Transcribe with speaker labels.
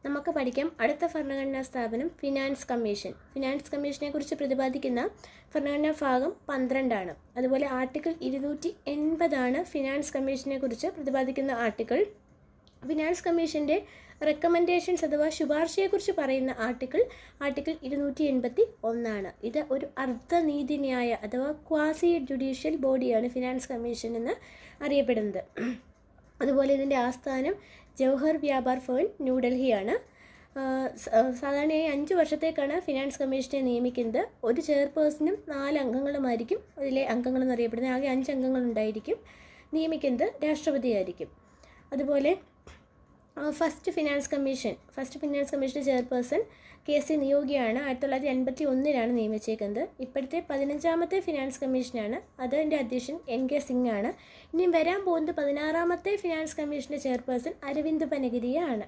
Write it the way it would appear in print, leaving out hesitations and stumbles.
Speaker 1: നമുക്ക് പഠിക്കാം അടുത്ത ഭരണഘടനാ സ്ഥാപനം ഫിനാൻസ് കമ്മീഷൻ. ഫിനാൻസ് കമ്മീഷനെ കുറിച്ച് പ്രതിപാദിക്കുന്ന ഭരണഘടനാ ഭാഗം 12 അതുപോലെ ആർട്ടിക്കിൾ 280 ഫിനാൻസ് കമ്മീഷനെ കുറിച്ച് പ്രതിപാദിക്കുന്ന ആർട്ടിക്കിൾ. ഫിനാൻസ് കമ്മീഷൻ്റെ റെക്കമെൻഡേഷൻസ് അഥവാ ശുപാർശയെക്കുറിച്ച് പറയുന്ന ആർട്ടിക്കിൾ 281. ഇത് ഒരു അർദ്ധനീതിന്യായ അഥവാ ക്വാസി ജുഡീഷ്യൽ ബോഡിയാണ് ഫിനാൻസ് കമ്മീഷൻ എന്ന് അറിയപ്പെടുന്നത്. അതുപോലെ ഇതിൻ്റെ ആസ്ഥാനം ജവഹർ വ്യാപാർ ഭവൻ, ന്യൂഡൽഹിയാണ്. സാധാരണയായി 5 വർഷത്തേക്കാണ് ഫിനാൻസ് കമ്മീഷനെ നിയമിക്കുന്നത്. ഒരു ചെയർപേഴ്സണും 4 അംഗങ്ങളുമായിരിക്കും അതിലെ അംഗങ്ങളെന്ന് അറിയപ്പെടുന്നത്. ആകെ 5 അംഗങ്ങളുണ്ടായിരിക്കും. നിയമിക്കുന്നത് രാഷ്ട്രപതിയായിരിക്കും. അതുപോലെ first finance commission chairperson KC നിയോഗിയാണ്. 1981 നിയമിച്ചേക്കുന്നത്. ഇപ്പോഴത്തെ 15ാമത്തെ ഫിനാൻസ് കമ്മീഷനാണ്. അതിൻ്റെ അധ്യക്ഷൻ NK സിംഗ് ആണ്. ഇനിയും വരാൻ പോകുന്നത് 16ാമത്തെ ഫിനാൻസ് കമ്മീഷൻ്റെ ചെയർപേഴ്സൺ അരവിന്ദ് പനഗിരിയാണ്.